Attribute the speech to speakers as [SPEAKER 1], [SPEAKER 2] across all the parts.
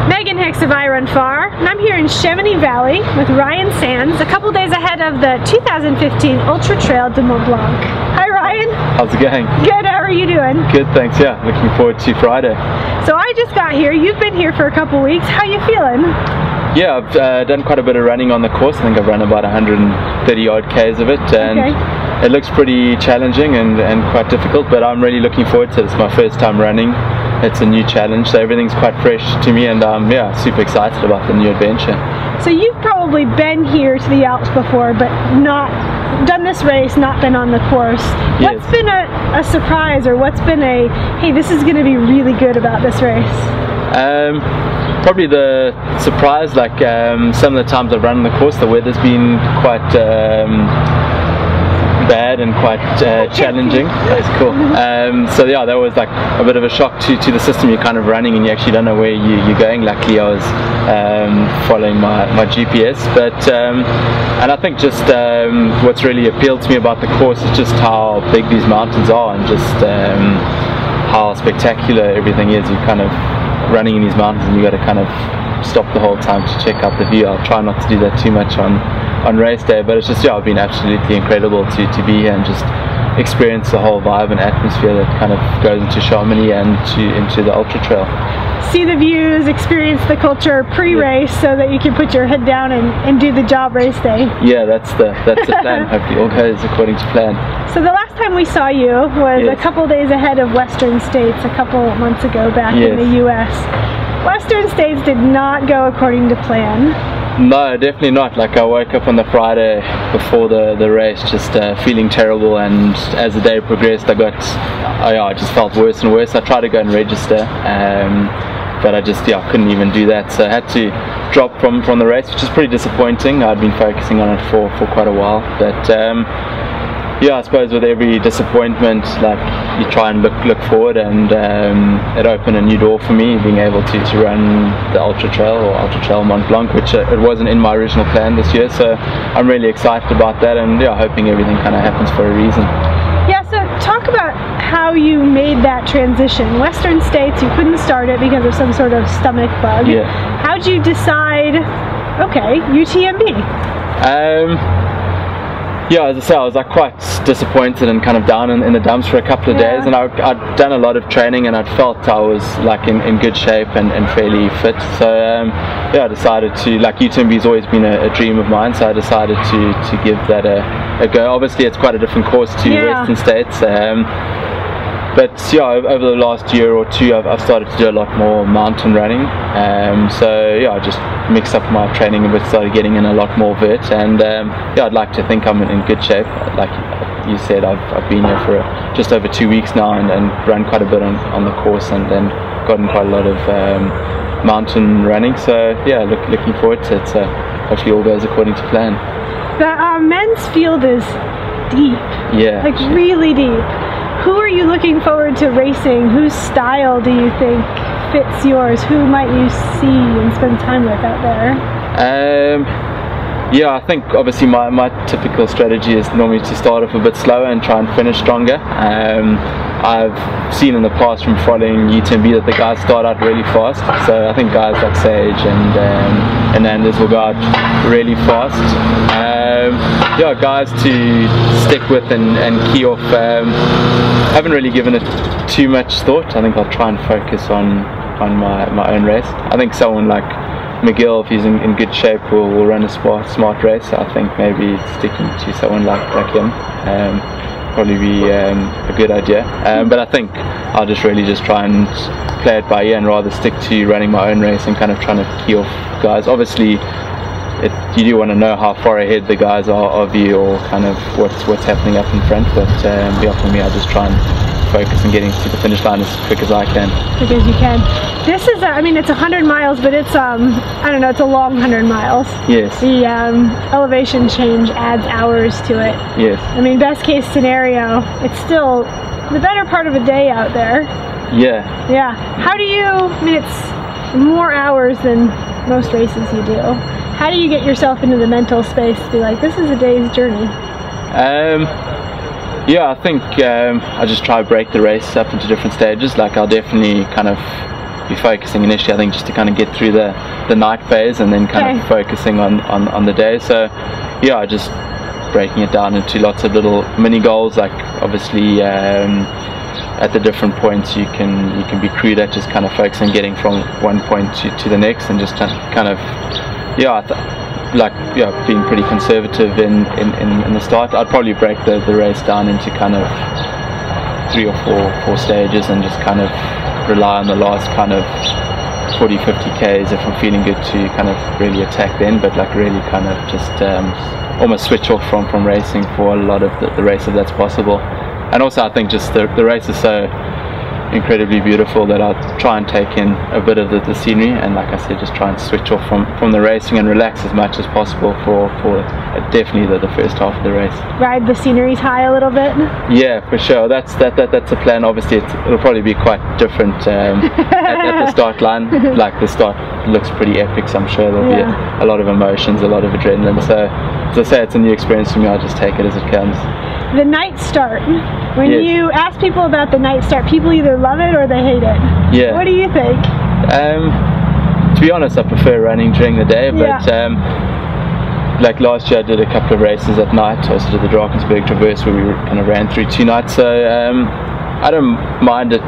[SPEAKER 1] Megan Hicks of I Run Far, and I'm here in Chamonix Valley with Ryan Sands, a couple days ahead of the 2015 Ultra-Trail du Mont-Blanc. Hi Ryan.
[SPEAKER 2] How's it going?
[SPEAKER 1] Good, how are you doing?
[SPEAKER 2] Good, thanks, yeah. Looking forward to Friday.
[SPEAKER 1] So I just got here, you've been here for a couple weeks, how you feeling?
[SPEAKER 2] Yeah, I've done quite a bit of running on the course. I think I've run about 130 odd Ks of it, and it looks pretty challenging and quite difficult, but I'm really looking forward to it. It's my first time running. It's a new challenge, so everything's quite fresh to me, and I'm super excited about the new adventure. So
[SPEAKER 1] you've probably been here to the Alps before, but not done this race, not been on the course.
[SPEAKER 2] Yes.
[SPEAKER 1] What's been a surprise, or what's been a, hey, this is going to be really good about this race?
[SPEAKER 2] Probably the surprise, like some of the times I've run on the course, the weather's been quite bad and quite challenging. That's cool. So yeah, that was like a bit of a shock to the system. You're kind of running and you actually don't know where you're going. Luckily I was following my GPS, but and I think just what's really appealed to me about the course is just how big these mountains are, and just how spectacular everything is. You're kind of running in these mountains and you got to kind of stop the whole time to check out the view. I'll try not to do that too much on race day, but it's just, yeah, it's been absolutely incredible to be here and just experience the whole vibe and atmosphere that kind of goes into Chamonix and into the Ultra Trail.
[SPEAKER 1] See the views, experience the culture pre-race, so that you can put your head down and do the job race day. Yeah,
[SPEAKER 2] that's the plan. Hopefully all goes according to plan.
[SPEAKER 1] So the last time we saw you was a couple days ahead of Western States a couple months ago back in the US. Western States did not go according to plan.
[SPEAKER 2] No, definitely not. Like, I woke up on the Friday before the race just feeling terrible, and as the day progressed I just felt worse and worse. I tried to go and register, but I just couldn't even do that, so I had to drop from the race, which is pretty disappointing. I'd been focusing on it for quite a while, but yeah, I suppose with every disappointment, like, you try and look forward, and it opened a new door for me, being able to run the Ultra Trail or Ultra Trail Mont Blanc, which it wasn't in my original plan this year, so I'm really excited about that, and yeah, hoping everything kind of happens for a reason.
[SPEAKER 1] Yeah, so talk about how you made that transition. Western States, you couldn't start it because of some sort of stomach bug.
[SPEAKER 2] Yeah.
[SPEAKER 1] How'd you decide, okay, UTMB?
[SPEAKER 2] Yeah, as I say, I was like quite disappointed and kind of down in the dumps for a couple of days, and I'd done a lot of training and I'd felt I was like in good shape and fairly fit, so yeah, I decided to, like, UTMB's always been a dream of mine, so I decided to give that a go. Obviously it's quite a different course to Western States, but yeah, over the last year or two I've started to do a lot more mountain running, so yeah, I just mixed up my training a bit, started getting in a lot more vert, and yeah, I'd like to think I'm in good shape. Like you said, I've been here for just over 2 weeks now, and run quite a bit on the course, and then gotten quite a lot of mountain running, so yeah, looking forward to it, so hopefully all goes according to plan.
[SPEAKER 1] The men's field is deep, like really deep. Who are you looking forward to racing? Whose style do you think fits yours? Who might you see and spend time with out there?
[SPEAKER 2] Yeah, I think obviously my typical strategy is normally to start off a bit slower and try and finish stronger. I've seen in the past from following UTMB that the guys start out really fast, so I think guys like Sage and Anders will go out really fast. Yeah, guys to stick with and key off. Haven't really given it too much thought. I think I'll try and focus on my own race. I think someone like McGill, if he's in good shape, will run a smart race. I think maybe sticking to someone like him probably be a good idea. But I think I'll just try and play it by ear and rather stick to running my own race and kind of trying to key off guys. Obviously, you do want to know how far ahead the guys are of you, or kind of what's happening up in front. But yeah, for me, I just try and focus on getting to the finish line as quick as I can.
[SPEAKER 1] Quick as you can. This is, I mean, it's 100 miles, but it's, I don't know, it's a long 100 miles.
[SPEAKER 2] Yes.
[SPEAKER 1] The elevation change adds hours to it.
[SPEAKER 2] Yes.
[SPEAKER 1] I mean, best case scenario, it's still the better part of a day out there.
[SPEAKER 2] Yeah.
[SPEAKER 1] Yeah. How do you, I mean, it's more hours than most races you do. How do you get yourself into the mental space to be like, this is a day's journey?
[SPEAKER 2] Yeah, I think I just try to break the race up into different stages. Like, I'll definitely kind of be focusing initially, I think, just to kind of get through the night phase, and then kind of focusing on the day. So yeah, just breaking it down into lots of little mini goals, like obviously at the different points you can be crude at, just kind of focusing getting from one point to the next, and just kind of being pretty conservative in the start. I'd probably break the race down into kind of 3 or 4 stages, and just kind of rely on the last kind of 40-50 k's if I'm feeling good to kind of really attack then, but like really kind of just almost switch off from racing for a lot of the race if that's possible. And also I think just the race is so incredibly beautiful that I'll try and take in a bit of the scenery, and like I said, just try and switch off from the racing and relax as much as possible for definitely the first half of the race. Ride the sceneries high a little bit? Yeah, for sure. That's the plan. Obviously it'll probably be quite different at the start line. Like the start looks pretty epic, so I'm sure there'll be a lot of emotions, a lot of adrenaline. So as I say, it's a new experience for me. I'll just take it as it comes. The night start. When you ask people about the night start, people either love it or they hate it. Yeah. What do you think? To be honest, I prefer running during the day, but like last year I did a couple of races at night. I also did the Drakensberg Traverse where we kind of ran through 2 nights, so I don't mind it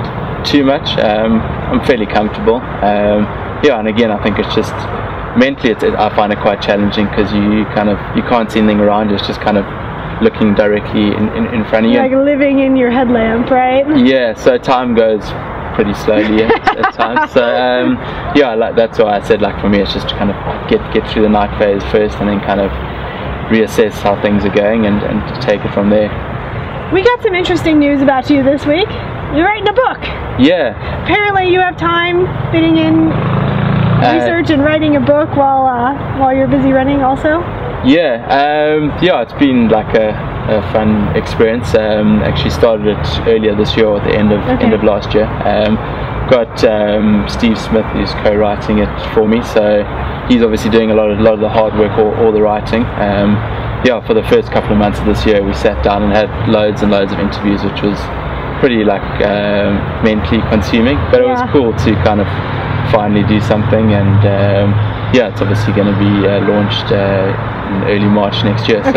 [SPEAKER 2] too much. I'm fairly comfortable. And again, I think it's just mentally I find it quite challenging because you can't see anything around you. It's just kind of looking directly in front of you. Like living in your headlamp, right? Yeah, so time goes pretty slowly at times. So like that's why I said, like for me it's just to kind of get through the night phase first, and then kind of reassess how things are going and to take it from there. We got some interesting news about you this week. You're writing a book. Yeah. Apparently you have time fitting in research and writing a book while you're busy running also. It's been like a fun experience. Actually started it earlier this year, at the end of last year. Got Steve Smith who's co-writing it for me, so he's obviously doing a lot of the hard work, all the writing. For the first couple of months of this year we sat down and had loads and loads of interviews, which was pretty mentally consuming, but it was cool to kind of finally do something. And it's obviously going to be launched in early March next year, so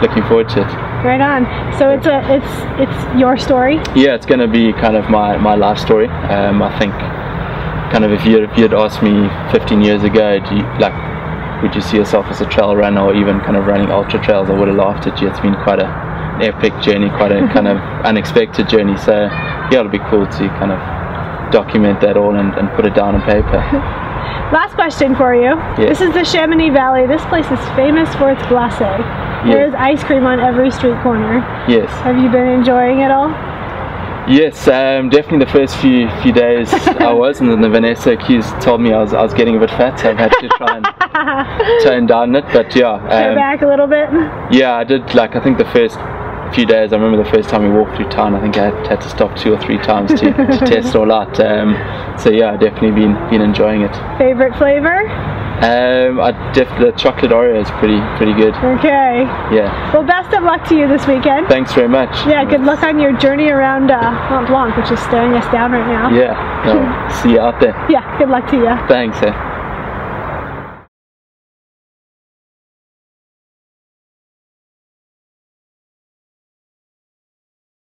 [SPEAKER 2] looking forward to it. Right on. So it's your story? Yeah, it's going to be kind of my life story. I think kind of if you'd asked me 15 years ago, would you see yourself as a trail runner or even kind of running ultra trails, I would have laughed at you. It's been quite an epic journey, quite a kind of unexpected journey, so it'll be cool to kind of document that all and put it down on paper. Last question for you. This is the Chamonix Valley. This place is famous for its glacé. There's ice cream on every street corner. Yes. Have you been enjoying it all? Yes, definitely the first few days I was, and then the Vanessa accused told me I was getting a bit fat, so I've had to try and tone down it, but Go back a little bit? Yeah, I did, I think the first few days, I remember the first time we walked through town, I think I had to stop 2 or 3 times to test it all out. So I've definitely been enjoying it. Favorite flavor? The chocolate Oreo is pretty good. Okay. Yeah. Well, best of luck to you this weekend. Thanks very much. Yeah, good luck on your journey around Mont Blanc, which is staring us down right now. Yeah. See you out there. Yeah, good luck to you. Thanks.